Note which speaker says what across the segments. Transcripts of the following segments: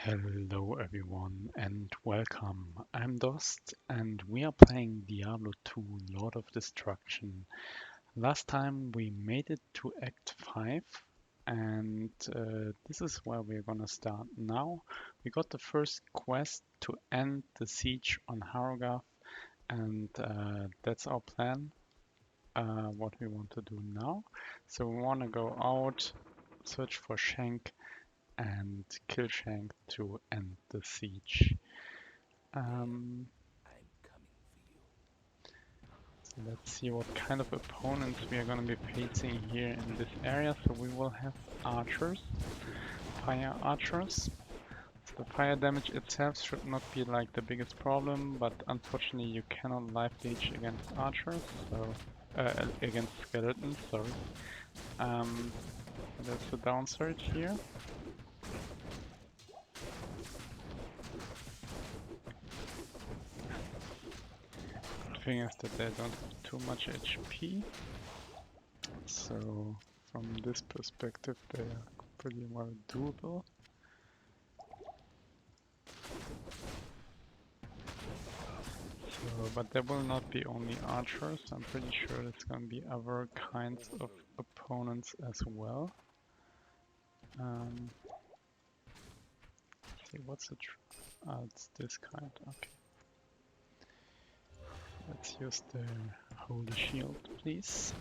Speaker 1: Hello everyone and welcome. I'm Dost and we are playing Diablo 2 Lord of Destruction. Last time we made it to Act 5 and this is where we're gonna start now. We got the first quest to end the siege on Harrogath and that's our plan, what we want to do now. So we want to go out, search for Shank and kill Shank to end the siege. So let's see what kind of opponents we are going to be facing here in this area. So we will have archers, fire archers. So the fire damage itself should not be like the biggest problem, but unfortunately you cannot live leech against archers, so against skeletons, sorry. That's the downside here. Thing is that they don't have too much HP, so from this perspective they are pretty well doable. So, but there will not be only archers, I'm pretty sure there's going to be other kinds of opponents as well. Let's see, what's the it's this kind, okay. Let's use the Holy Shield, please.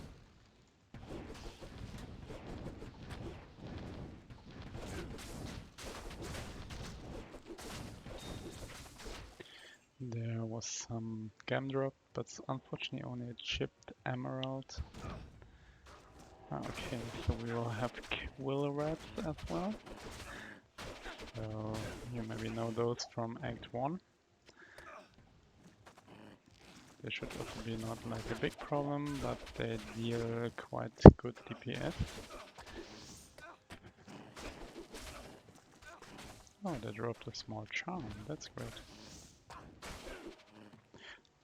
Speaker 1: There was some gem drop, but unfortunately only a chipped emerald. Okay, so we will have quill rats as well. So you maybe know those from Act 1. They should also be not like a big problem, but they deal quite good DPS. Oh, they dropped a small charm, that's great.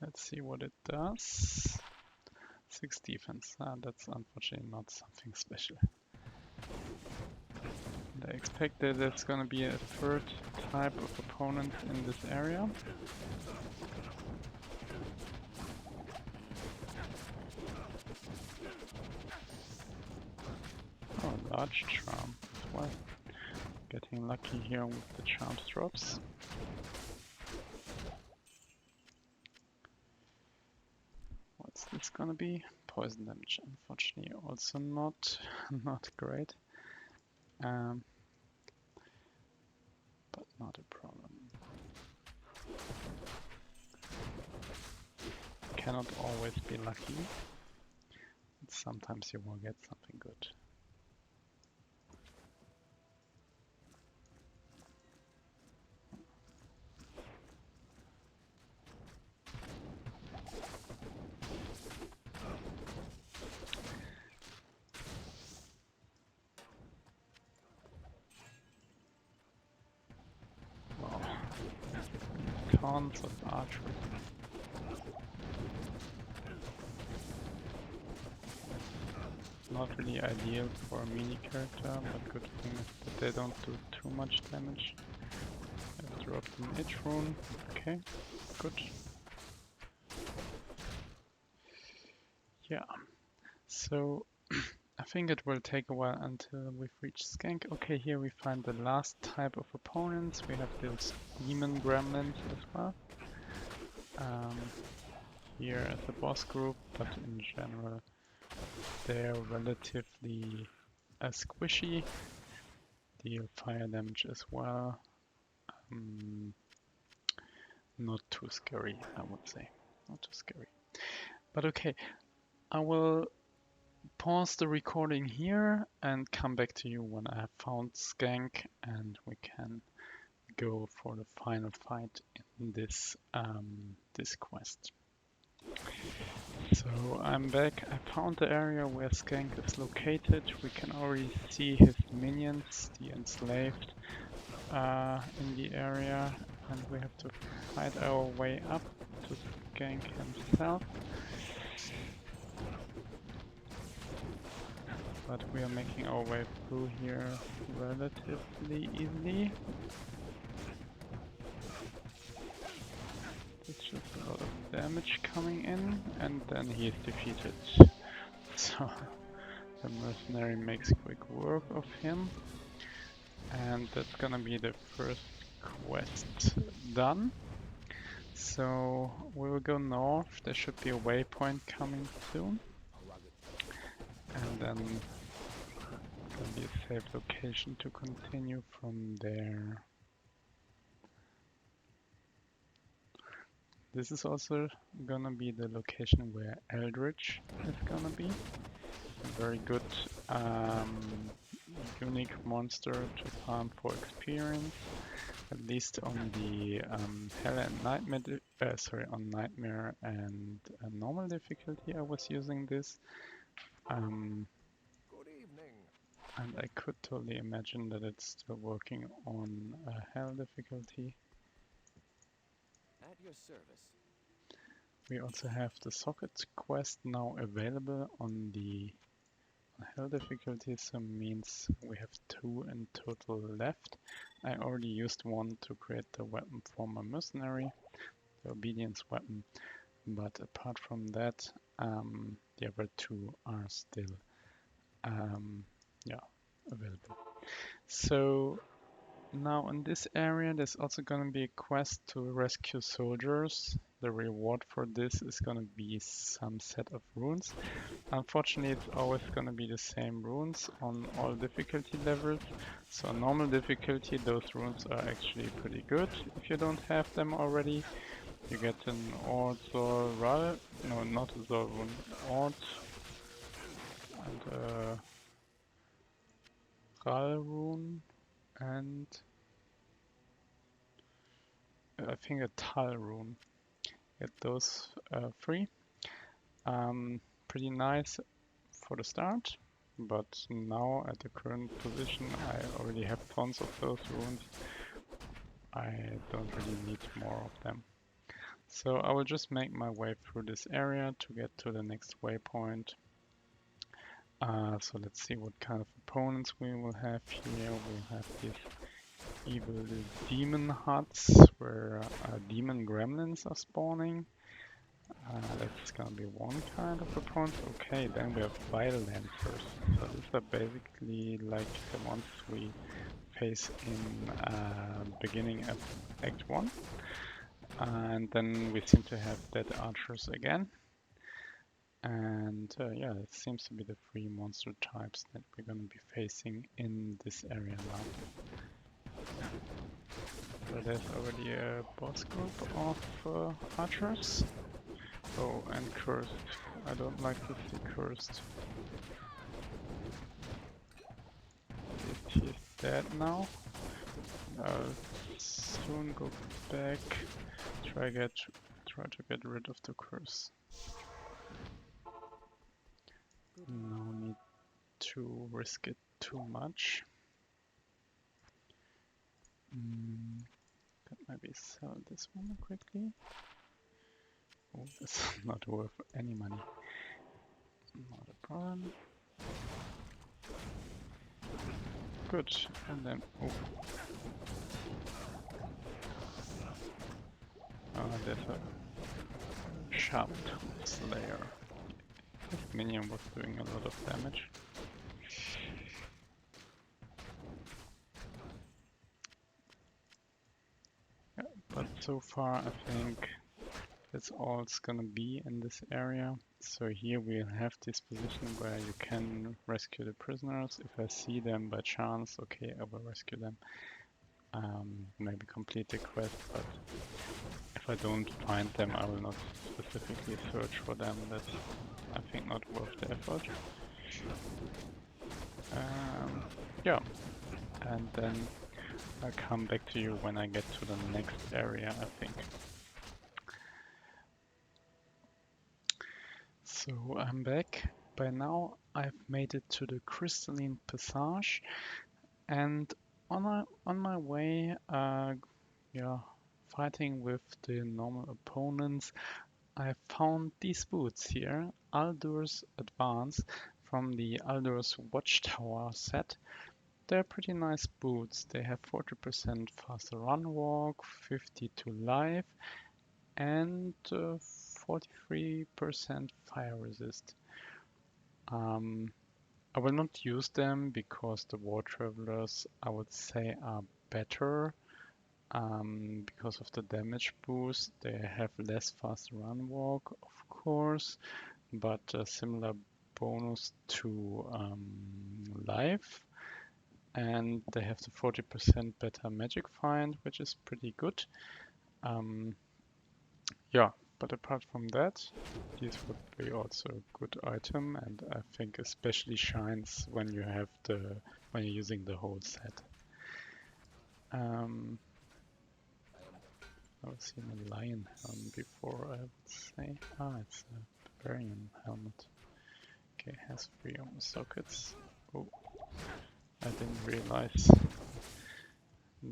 Speaker 1: Let's see what it does. 6 defense, that's unfortunately not something special. And I expect that there's gonna be a third type of opponent in this area. Oh, large charm as well. Getting lucky here with the charms drops. What's this gonna be? Poison damage, unfortunately also not great. But not a problem. Cannot always be lucky. But sometimes you will get something good. Wow. Tons of archery. Not really ideal for a mini character, but good thing is that they don't do too much damage. I've dropped an itch rune. Okay, good. Yeah, so I think it will take a while until we've reached Skank. Okay, here we find the last type of opponents. We have those demon gremlins as well. Here as a boss group, but in general they're relatively squishy. Deal fire damage as well. Not too scary, I would say. Not too scary. But okay, I will pause the recording here and come back to you when I have found Skank and we can go for the final fight in this this quest. So I'm back. I found the area where Skank is located. We can already see his minions, the enslaved, in the area, and we have to fight our way up to Skank himself. But we are making our way through here relatively easily. damage coming in, and then he is defeated. So the mercenary makes quick work of him, and that's gonna be the first quest done. So we will go north. There should be a waypoint coming soon, and then gonna be a safe location to continue from there. This is also gonna be the location where Eldritch is gonna be. A very good unique monster to farm for experience, at least on the Hell and Nightmare, on Nightmare and normal difficulty I was using this.
Speaker 2: Good evening.
Speaker 1: And I could totally imagine that it's still working on Hell difficulty.
Speaker 2: At your service.
Speaker 1: We also have the socket quest now available on the Hell difficulty, so means we have 2 in total left. I already used one to create the weapon for my mercenary, the obedience weapon, but apart from that, the other 2 are still available. So now in this area there's also going to be a quest to rescue soldiers. The reward for this is going to be some set of runes. Unfortunately, it's always going to be the same runes on all difficulty levels. So on normal difficulty, those runes are actually pretty good. If you don't have them already, you get an Ord, Zor, Ral, no, not a Zor rune, Ord, and Ral rune, and I think a Tal rune. Get those 3. Pretty nice for the start, but now at the current position I already have tons of those runes. I don't really need more of them. So I will just make my way through this area to get to the next waypoint. So let's see what kind of opponents we will have here. We'll have these evil demon huts where demon gremlins are spawning. That's gonna be one kind of opponent. Okay, then we have Vile Lancers. So these are basically like the ones we face in beginning of Act 1. And then we seem to have Dead Archers again. And yeah, it seems to be the 3 monster types that we're gonna be facing in this area now. So there's already a boss group of archers. Oh, and cursed. I don't like to see cursed. He's dead now. I'll soon go back. Try to get rid of the curse. No need to risk it too much. Could maybe sell this one quickly. Oh, this is not worth any money. Not a problem. Good, and then there's a sharp slayer. This minion was doing a lot of damage. Yeah, but so far I think that's all it's gonna be in this area. So here we have this position where you can rescue the prisoners. If I see them by chance, okay, I will rescue them. Maybe complete the quest, but if I don't find them, I will not specifically search for them. That's, I think, not worth the effort. Yeah, and then I'll come back to you when I get to the next area, I think. So I'm back. By now I've made it to the Crystalline Passage, and on my way, fighting with the normal opponents, I found these boots here, Aldur's Advance, from the Aldur's Watchtower set. They're pretty nice boots. They have 40% faster run walk, 50 to life, and 43% fire resist. I will not use them because the War Travelers, I would say, are better because of the damage boost. They have less fast run walk, of course, but a similar bonus to life. And they have the 40% better magic find, which is pretty good. Yeah, but apart from that, this would be also a good item, and I think especially shines when you have when you're using the whole set. I've seen a lion helmet before, I would say. It's a barbarian helmet. Okay, has 3 armor sockets. Oh, I didn't realize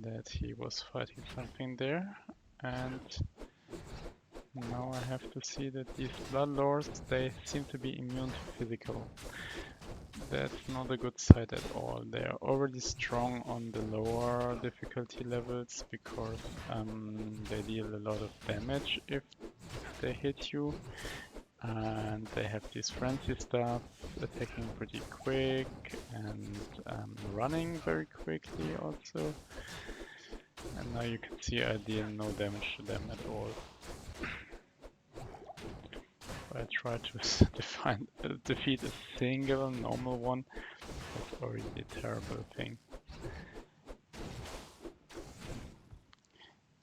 Speaker 1: that he was fighting something there, and now I have to see that these Bloodlords, they seem to be immune to physical. That's not a good side at all. They are already strong on the lower difficulty levels because they deal a lot of damage if they hit you. And they have this frenzy stuff, attacking pretty quick and running very quickly also. And now you can see I deal no damage to them at all. I try to defeat a single normal one. That's already a terrible thing.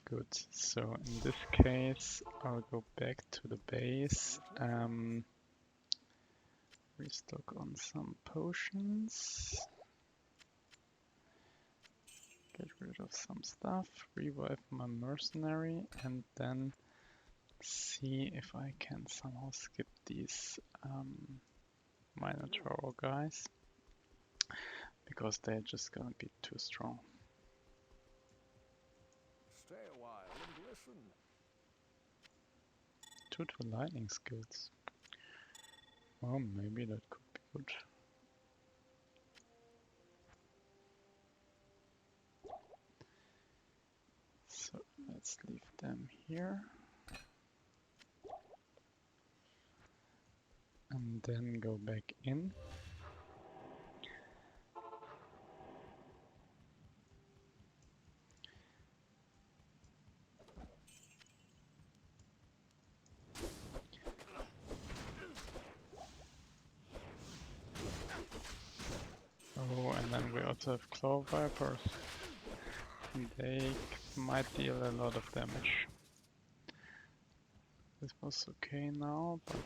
Speaker 1: Good, so in this case I'll go back to the base, restock on some potions, get rid of some stuff, revive my mercenary, and then see if I can somehow skip these Minotaur guys, because they're just gonna be too strong.
Speaker 2: Stay a while and listen.
Speaker 1: 2 lightning skills. Well, maybe that could be good. So let's leave them here. And then go back in. Oh, and then we also have Claw Vipers. They might deal a lot of damage. This was okay now, but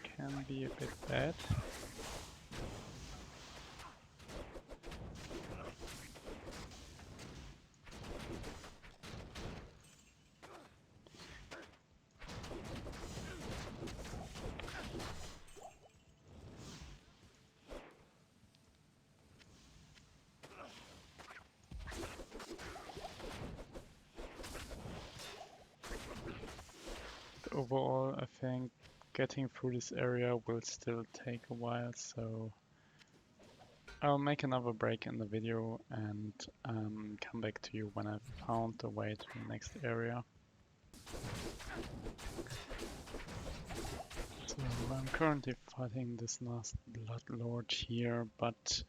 Speaker 1: can be a bit bad. Overall, I think getting through this area will still take a while, so I'll make another break in the video and come back to you when I've found the way to the next area. So I'm currently fighting this last Bloodlord here, but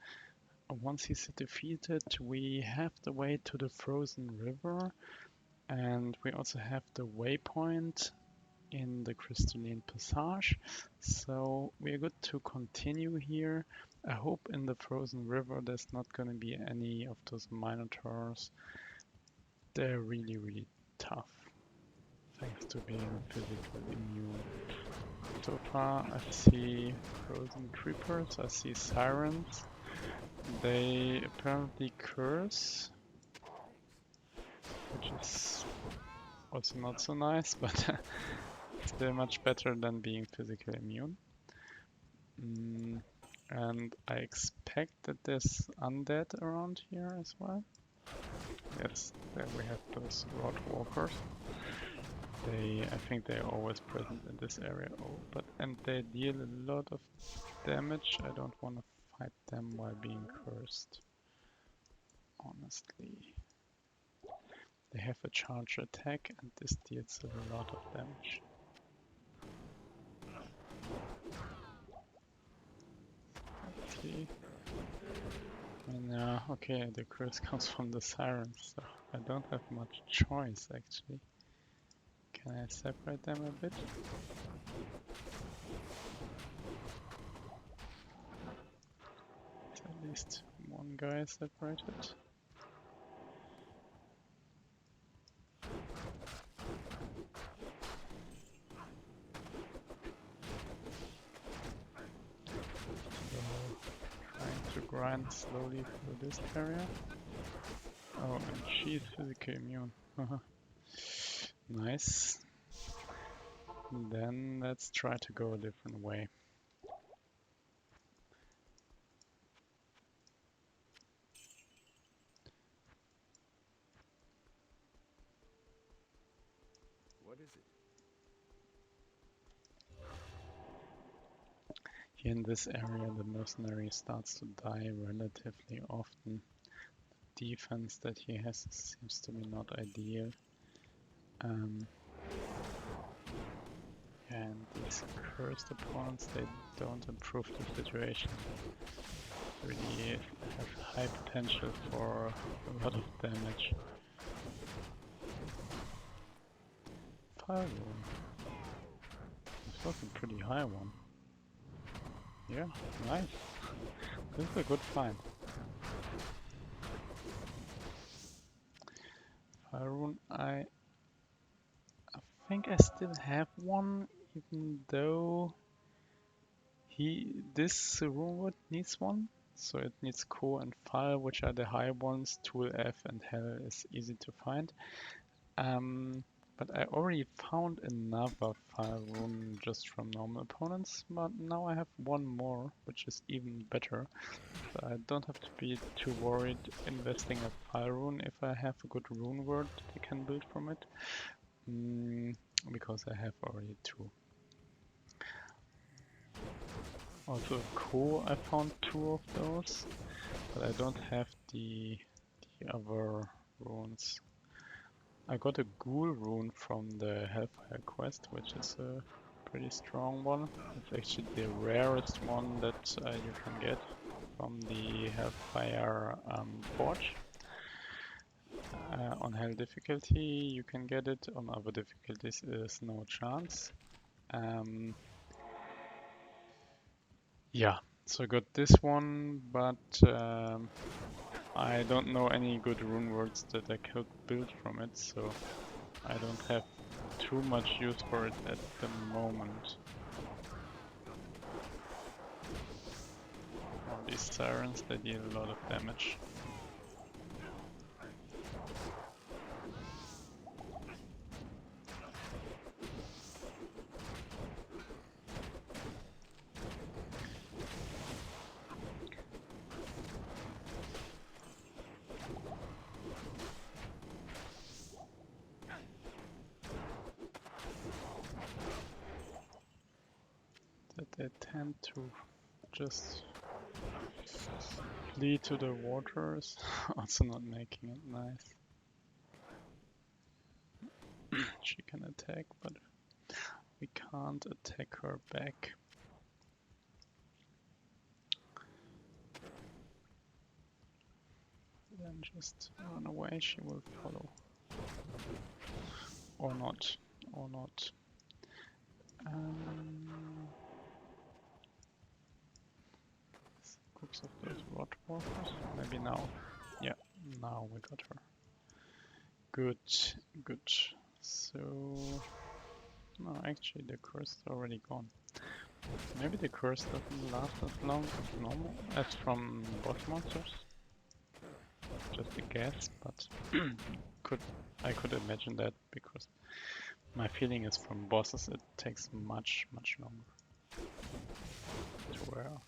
Speaker 1: once he's defeated, we have the way to the frozen river, and we also have the waypoint in the Crystalline Passage, so we're good to continue here. I hope in the frozen river there's not going to be any of those Minotaurs. They're really tough, thanks to being physically immune. So far I see frozen creepers, I see sirens. They apparently curse, which is also not so nice, but still much better than being physically immune. And I expect that there's undead around here as well. Yes, there we have those rod walkers. I think they're always present in this area. And they deal a lot of damage. I don't want to fight them while being cursed, honestly. They have a charge attack and this deals a lot of damage. Okay. And okay, the curse comes from the sirens, so I don't have much choice actually. Can I separate them a bit? At least one guy separated. Trying to grind slowly through this area. Oh, and she's physically immune. Nice. Then let's try to go a different way.
Speaker 2: What is it?
Speaker 1: Here in this area, the mercenary starts to die relatively often. The defense that he has seems to be not ideal. And these cursed opponents, they don't improve the situation. Really have high potential for a lot of damage. Fire room. This was a pretty high one. Yeah, nice. This is a good find. Fire rune, I think I still have one, even though this rune needs one. So it needs core and fire, which are the high ones. Tool F and hell is easy to find. But I already found another fire rune just from normal opponents, but now I have one more, which is even better. So I don't have to be too worried investing a fire rune if I have a good rune word that I can build from it, because I have already two. Also core, I found two of those, but I don't have the other runes. I got a ghoul rune from the Hellfire quest, which is a pretty strong one. It's actually the rarest one that you can get from the Hellfire forge. On hell difficulty you can get it, on other difficulties there's no chance. Yeah, so I got this one, but I don't know any good rune words that I could build from it, so I don't have too much use for it at the moment. All these sirens, they deal a lot of damage. That they tend to just flee to the waters, also not making it nice. She can attack, but we can't attack her back. Then just run away, she will follow. Or not, or not. Groups of those rot walkers. Maybe now. Yeah, now we got her. Good, good. So no, actually the curse is already gone. Maybe the curse doesn't last as long as normal, as from boss monsters. Just a guess, but I could imagine that because my feeling is from bosses it takes much longer to wear off.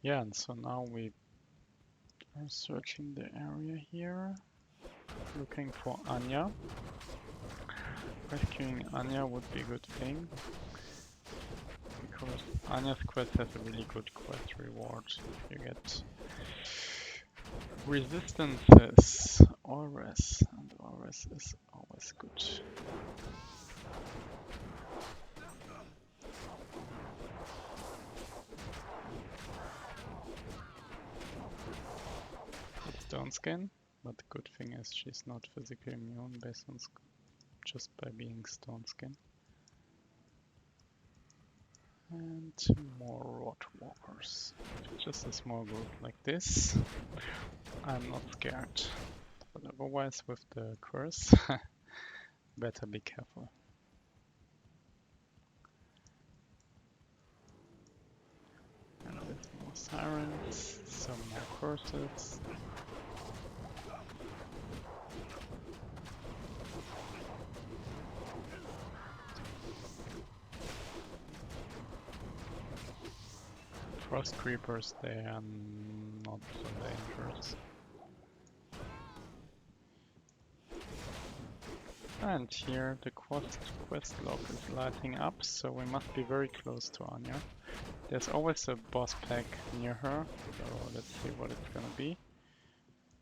Speaker 1: Yeah, and so now we are searching the area here, looking for Anya. Rescuing Anya would be a good thing, course, Anya's quest has a really good quest reward. You get resistances, Aures, and Aures is always good. Stone skin, but the good thing is she's not physically immune based on just by being stone skin. And more rot walkers. If it's just a small group like this, I'm not scared. But otherwise with the curse, better be careful. And with more sirens, some more curses. Frost creepers, they are not so dangerous. And here the quest log is lighting up, so we must be very close to Anya. There's always a boss pack near her, so let's see what it's gonna be.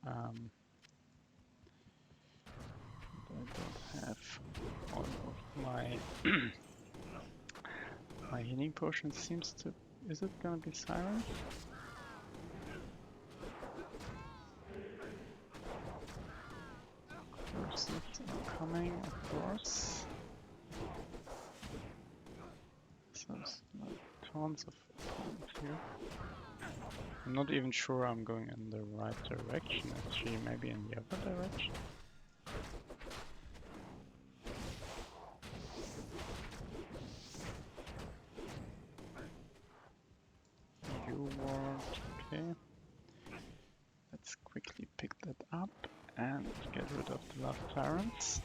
Speaker 1: I don't have all of my my healing potion seems to... Is it gonna be silent? Curses are coming, of course. There's tons of opponents here. I'm not even sure I'm going in the right direction, actually, maybe in the other direction. You ward, okay. Let's quickly pick that up and get rid of the last tyrants.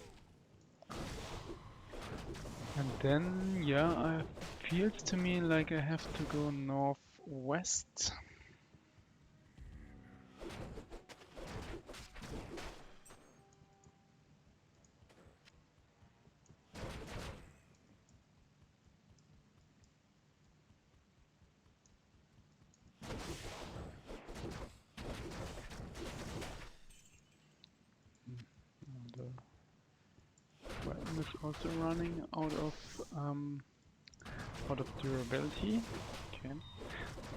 Speaker 1: And then, yeah, it feels to me like I have to go northwest. The weapon is also running out of durability. Okay,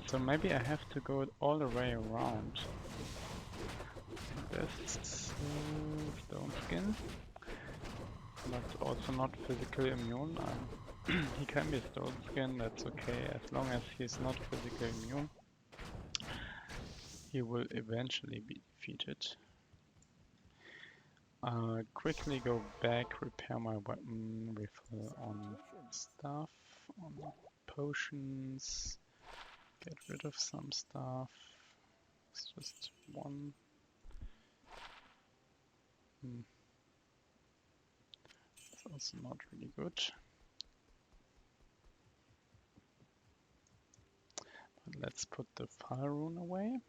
Speaker 1: so maybe I have to go all the way around. Best stone skin, but also not physically immune. He can be stone skin, that's okay, as long as he's not physically immune. He will eventually be defeated. Quickly go back, repair my weapon, refill on stuff, on potions, get rid of some stuff. It's just one. It's also not really good. But let's put the fire rune away.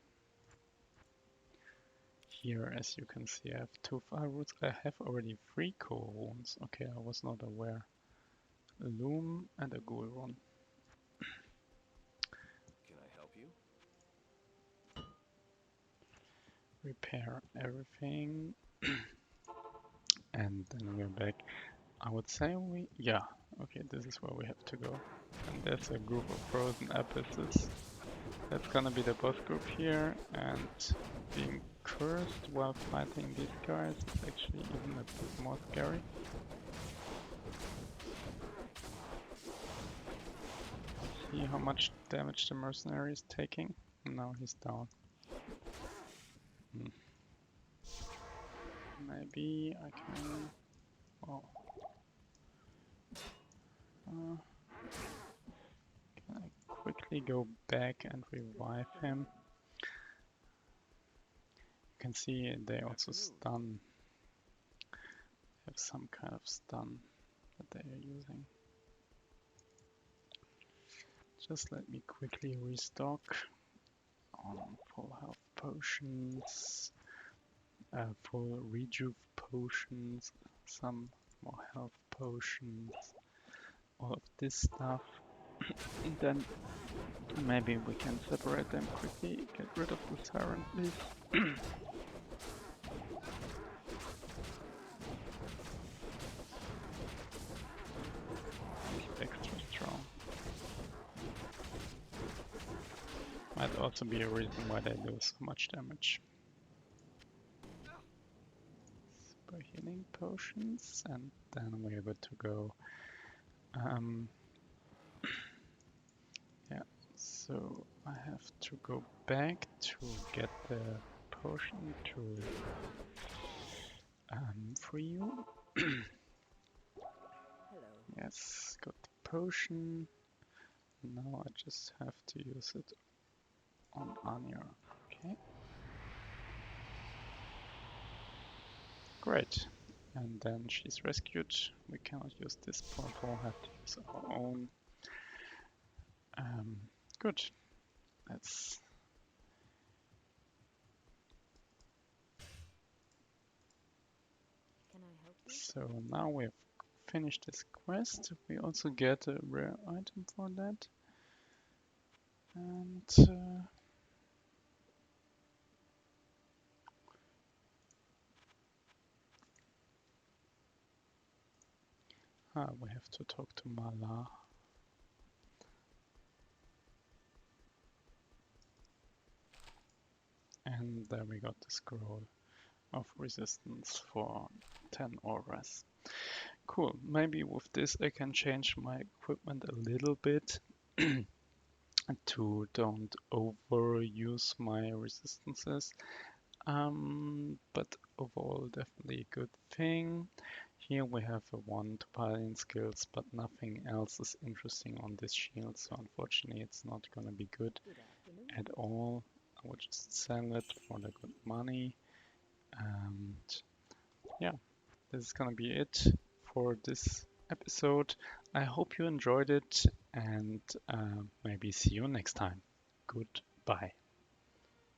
Speaker 1: Here, as you can see, I have 2 fire runes. I have already 3 coal runes. Okay, I was not aware. A loom and a ghoul rune.
Speaker 2: Can I help you?
Speaker 1: Repair everything. And then we're back. I would say yeah, okay, this is where we have to go. And there's a group of frozen abysses. That's gonna be the boss group here, and being cursed while fighting these guys is actually even a bit more scary. See how much damage the mercenary is taking? Now he's down. Maybe I can... Oh. Can I quickly go back and revive him? You can see they also stun. Have some kind of stun that they are using. Just let me quickly restock on full health potions, full rejuve potions, some more health potions, all of this stuff. Then maybe we can separate them quickly. Get rid of the siren, please. He's extra strong. Might also be a reason why they do so much damage. Super healing potions, and then we're good to go. Yeah, so I have to go back to get the potion to free you.
Speaker 3: Hello.
Speaker 1: Yes, got the potion. Now I just have to use it on Anya. Okay. Great. And then she's rescued. We cannot use this portal, have to use our own. Good. Let's.
Speaker 3: Can I help you?
Speaker 1: So now we've finished this quest. We also get a rare item for that. And we have to talk to Mala. And there we got the scroll of resistance for 10 auras. Cool. Maybe with this I can change my equipment a little bit to don't overuse my resistances. But overall definitely a good thing. Here we have a 1 to paladin skills, but nothing else is interesting on this shield, so unfortunately it's not gonna be good
Speaker 3: Good afternoon.
Speaker 1: at all. I will just sell it for the good money. And yeah, this is gonna be it for this episode. I hope you enjoyed it, and maybe see you next time. Goodbye.